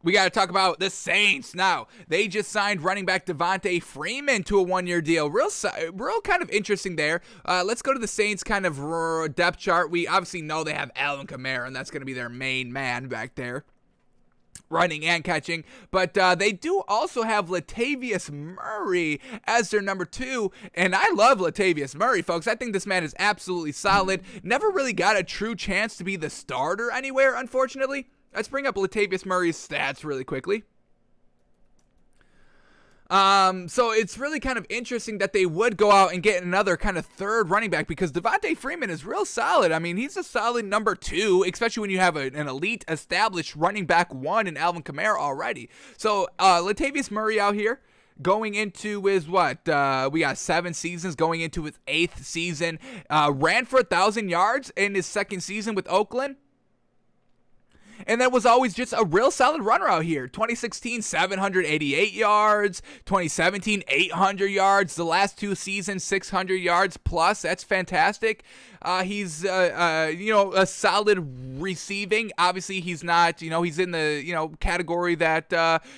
We got to talk about the Saints now. They just signed running back Devonta Freeman to a one-year deal. Real kind of interesting there. Let's go to the Saints kind of depth chart. We obviously know they have Alvin Kamara, and that's going to be their main man back there, running and catching, but they do also have Latavius Murray as their number 2, and I love Latavius Murray, folks. I think this man is absolutely solid. Never really got a true chance to be the starter anywhere, unfortunately. Let's bring up Latavius Murray's stats really quickly. So it's really kind of interesting that they would go out and get another kind of third running back, because Devonta Freeman is real solid. I mean, he's a solid number 2, especially when you have an elite established running back 1 in Alvin Kamara already. So Latavius Murray out here going into his we got 7 seasons, going into his 8th season, ran for 1,000 yards in his 2nd season with Oakland. And that was always just a real solid runner out here. 2016, 788 yards. 2017, 800 yards. The last 2 seasons, 600 yards plus. That's fantastic. He's, a solid receiving. Obviously, he's not, he's in the, category that,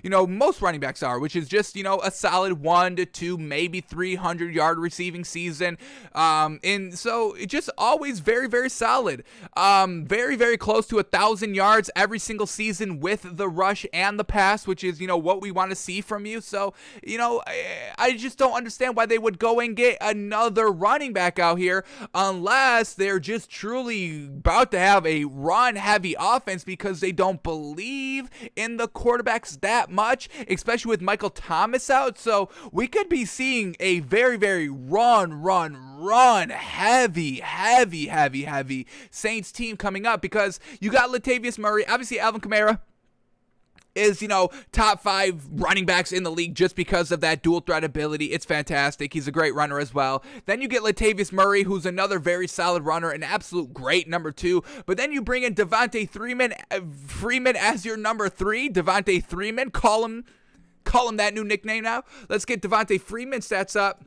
most running backs are, which is just, a solid 1 to 2, maybe 300-yard receiving season. And so it just always very, very solid. Very, very close to 1,000 yards every single season with the rush and the pass, which is, what we want to see from you. So, I just don't understand why they would go and get another running back out here unless they're just truly about to have a run-heavy offense because they don't believe in the quarterbacks that much, especially with Michael Thomas out. So we could be seeing a very, very run heavy Saints team coming up, because you got Latavius Murray, obviously Alvin Kamara is, top 5 running backs in the league just because of that dual threat ability. It's fantastic. He's a great runner as well. Then you get Latavius Murray, who's another very solid runner, an absolute great number 2. But then you bring in Devonta Freeman as your number 3. Devonta Freeman, call him that new nickname now. Let's get Devonta Freeman stats up.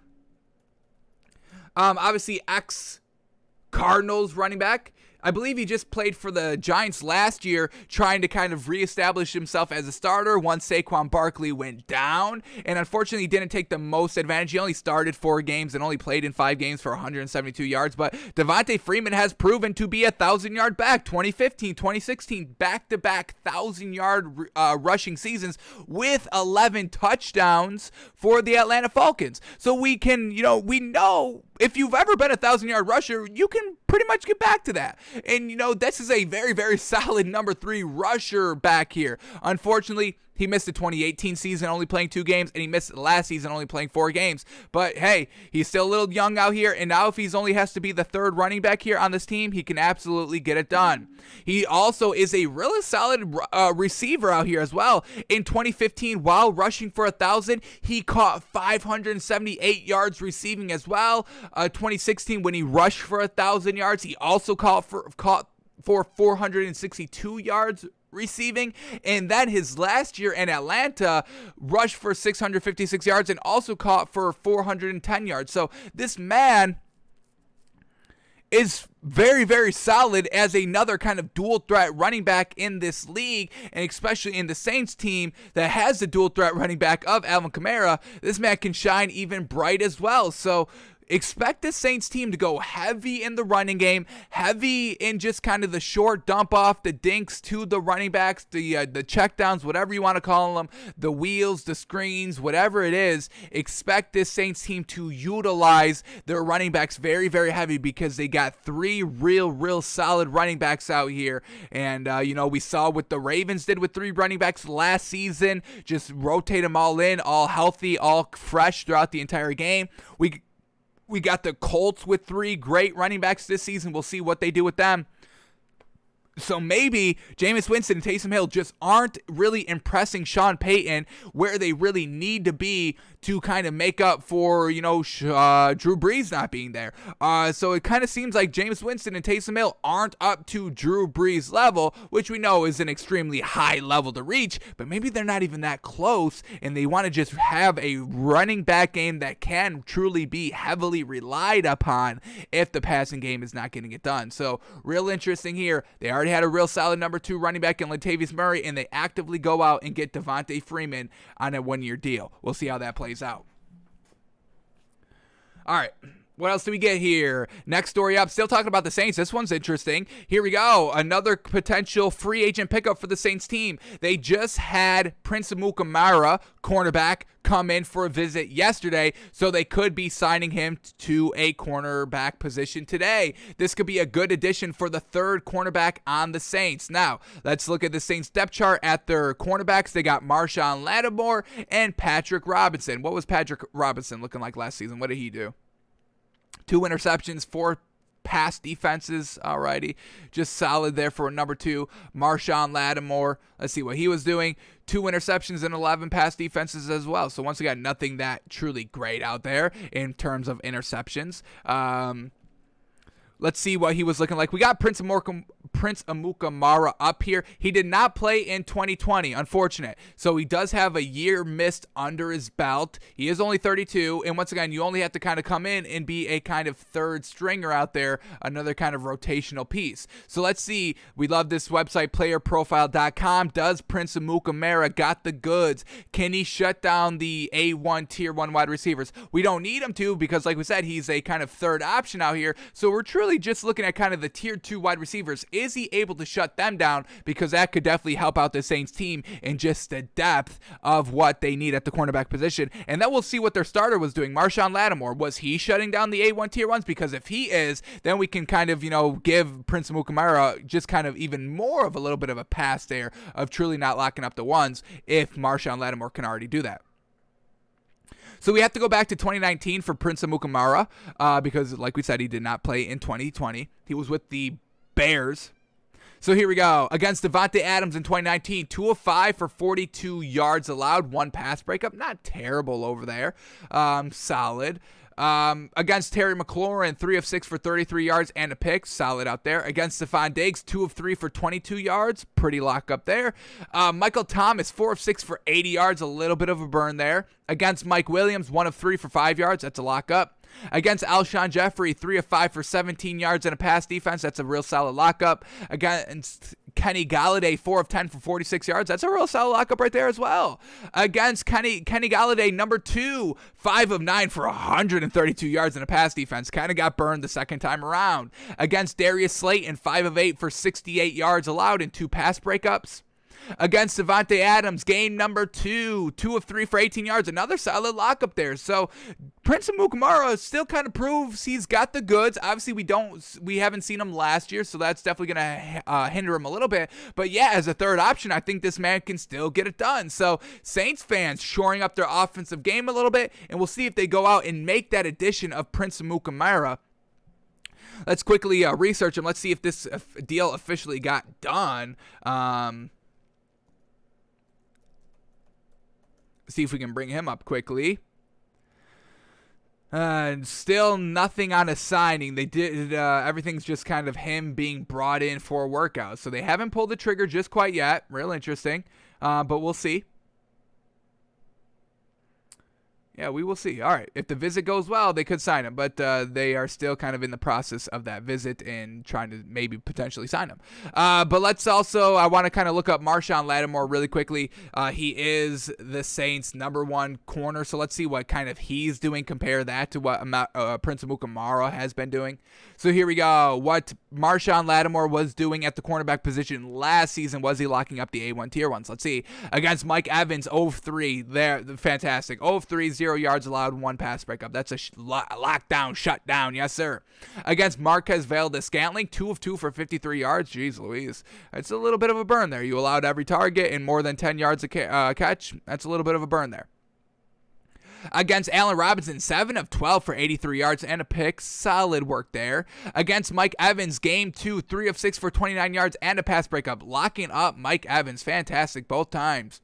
Obviously ex-Cardinals running back. I believe he just played for the Giants last year, trying to kind of reestablish himself as a starter once Saquon Barkley went down, and unfortunately he didn't take the most advantage. He only started 4 games and only played in 5 games for 172 yards, but Devonta Freeman has proven to be a 1,000-yard back. 2015, 2016, back-to-back 1,000-yard rushing seasons with 11 touchdowns for the Atlanta Falcons. So we can, we know if you've ever been a 1,000-yard rusher, you can pretty much get back to that. And, this is a very, very solid number 3 rusher back here. Unfortunately, he missed the 2018 season only playing 2 games, and he missed the last season only playing 4 games. But, hey, he's still a little young out here, and now if he's only has to be the 3rd running back here on this team, he can absolutely get it done. He also is a really solid receiver out here as well. In 2015, while rushing for 1,000, he caught 578 yards receiving as well. 2016, when he rushed for 1,000 yards, he also caught for 462 yards receiving. And then his last year in Atlanta, rushed for 656 yards and also caught for 410 yards. So this man is very, very solid as another kind of dual threat running back in this league, and especially in the Saints team that has the dual threat running back of Alvin Kamara. This man can shine even bright as well. So expect this Saints team to go heavy in the running game, heavy in just kind of the short dump off, the dinks to the running backs, the checkdowns, whatever you want to call them, the wheels, the screens, whatever it is. Expect this Saints team to utilize their running backs very, very heavy, because they got 3 real solid running backs out here. And, we saw what the Ravens did with 3 running backs last season. Just rotate them all in, all healthy, all fresh throughout the entire game. We got the Colts with 3 great running backs this season. We'll see what they do with them. So maybe Jameis Winston and Taysom Hill just aren't really impressing Sean Payton where they really need to be to kind of make up for, Drew Brees not being there. So it kind of seems like Jameis Winston and Taysom Hill aren't up to Drew Brees' level, which we know is an extremely high level to reach, but maybe they're not even that close, and they want to just have a running back game that can truly be heavily relied upon if the passing game is not getting it done. So real interesting here. They already already had a real solid number 2 running back in Latavius Murray, and they actively go out and get Devonta Freeman on a 1-year deal. We'll see how that plays out. All right. What else do we get here? Next story up, still talking about the Saints. This one's interesting. Here we go. Another potential free agent pickup for the Saints team. They just had Prince Amukamara, cornerback, come in for a visit yesterday, so they could be signing him to a cornerback position today. This could be a good addition for the third cornerback on the Saints. Now, let's look at the Saints depth chart at their cornerbacks. They got Marshawn Lattimore and Patrick Robinson. What was Patrick Robinson looking like last season? What did he do? 2 interceptions, 4 pass defenses. Alrighty. Just solid there for a number 2. Marshawn Lattimore. Let's see what he was doing. 2 interceptions and 11 pass defenses as well. So once again, nothing that truly great out there in terms of interceptions. Let's see what he was looking like. We got Prince Amukamara up here. He did not play in 2020, unfortunate. So he does have a year missed under his belt. He is only 32. And once again, you only have to kind of come in and be a kind of third stringer out there, another kind of rotational piece. So let's see. We love this website, playerprofile.com. Does Prince Amukamara got the goods? Can he shut down the A1 Tier 1 wide receivers? We don't need him to because, like we said, he's a kind of third option out here. So we're truly just looking at kind of the Tier 2 wide receivers. Is he able to shut them down? Because that could definitely help out the Saints team in just the depth of what they need at the cornerback position. And then we'll see what their starter was doing. Marshawn Lattimore, was he shutting down the A1 Tier 1s? Because if he is, then we can kind of, give Prince Amukamara just kind of even more of a little bit of a pass there of truly not locking up the ones if Marshawn Lattimore can already do that. So we have to go back to 2019 for Prince Amukamara because, like we said, he did not play in 2020. He was with the Bears. So here we go. Against Devontae Adams in 2019, 2 of 5 for 42 yards allowed, 1 pass breakup. Not terrible over there. Solid. Against Terry McLaurin, 3 of 6 for 33 yards and a pick. Solid out there. Against Stephon Diggs, 2 of 3 for 22 yards. Pretty lock up there. Michael Thomas, 4 of 6 for 80 yards. A little bit of a burn there. Against Mike Williams, 1 of 3 for 5 yards. That's a lock up. Against Alshon Jeffrey, 3 of 5 for 17 yards and a pass defense. That's a real solid lockup. Against Kenny Galladay, 4 of 10 for 46 yards. That's a real solid lockup right there as well. Against Kenny Galladay, number 2, 5 of 9 for 132 yards and a pass defense. Kind of got burned the second time around. Against Darius Slayton, 5 of 8 for 68 yards allowed and 2 pass breakups. Against Devontae Adams, game number 2, 2 of 3 for 18 yards. Another solid lockup there. So Prince Amukamara still kind of proves he's got the goods. Obviously, we haven't seen him last year, so that's definitely going to hinder him a little bit. But yeah, as a third option, I think this man can still get it done. So Saints fans shoring up their offensive game a little bit, and we'll see if they go out and make that addition of Prince Amukamara. Let's quickly research him. Let's see if this deal officially got done. See if we can bring him up quickly. Still nothing on a signing. They did everything's just kind of him being brought in for a workout. So they haven't pulled the trigger just quite yet. Real interesting. But we'll see. Yeah, we will see. All right. If the visit goes well, they could sign him. But they are still kind of in the process of that visit and trying to maybe potentially sign him. But let's also, I want to kind of look up Marshawn Lattimore really quickly. He is the Saints' number 1 corner. So let's see what kind of he's doing. Compare that to what Prince Amukamara has been doing. So here we go. What Marshawn Lattimore was doing at the cornerback position last season. Was he locking up the A1 Tier 1s? Let's see. Against Mike Evans, 0 of 3. There, fantastic. 0 of 3, 0 yards allowed, 1 pass breakup. That's a lockdown, shutdown. Yes, sir. Against Marquez Valdes-Scantling, 2 of 2 for 53 yards. Jeez Louise. It's a little bit of a burn there. You allowed every target and more than 10 yards a catch. That's a little bit of a burn there. Against Allen Robinson, 7 of 12 for 83 yards and a pick. Solid work there. Against Mike Evans, game 2, 3 of 6 for 29 yards and a pass breakup. Locking up Mike Evans. Fantastic both times.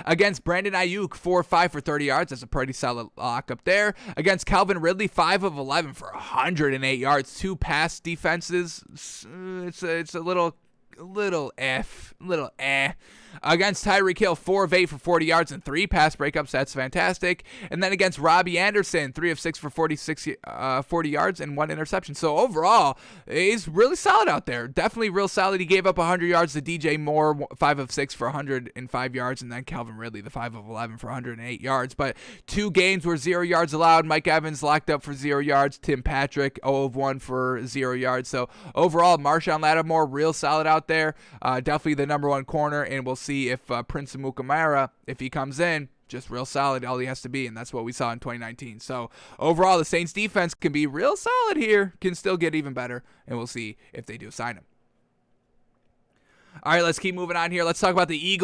Against Brandon Ayuk, 4 of 5 for 30 yards. That's a pretty solid lockup there. Against Calvin Ridley, 5 of 11 for 108 yards. 2 pass defenses. It's a little little eh. Against Tyreek Hill, 4 of 8 for 40 yards and 3 pass breakups. That's fantastic. And then against Robbie Anderson, 3 of 6 for 40 yards and 1 interception. So overall, he's really solid out there. Definitely real solid. He gave up 100 yards to DJ Moore, 5 of 6 for 105 yards, and then Calvin Ridley, the 5 of 11 for 108 yards. But 2 games were 0 yards allowed. Mike Evans locked up for 0 yards. Tim Patrick, 0 of 1 for 0 yards. So overall, Marshawn Lattimore, real solid out there. Definitely the number 1 corner, and we'll see if Prince Amukamara, if he comes in, just real solid, all he has to be, and that's what we saw in 2019. So overall, the Saints defense can be real solid here, can still get even better, and we'll see if they do sign him. All right, let's keep moving on here. Let's talk about the Eagles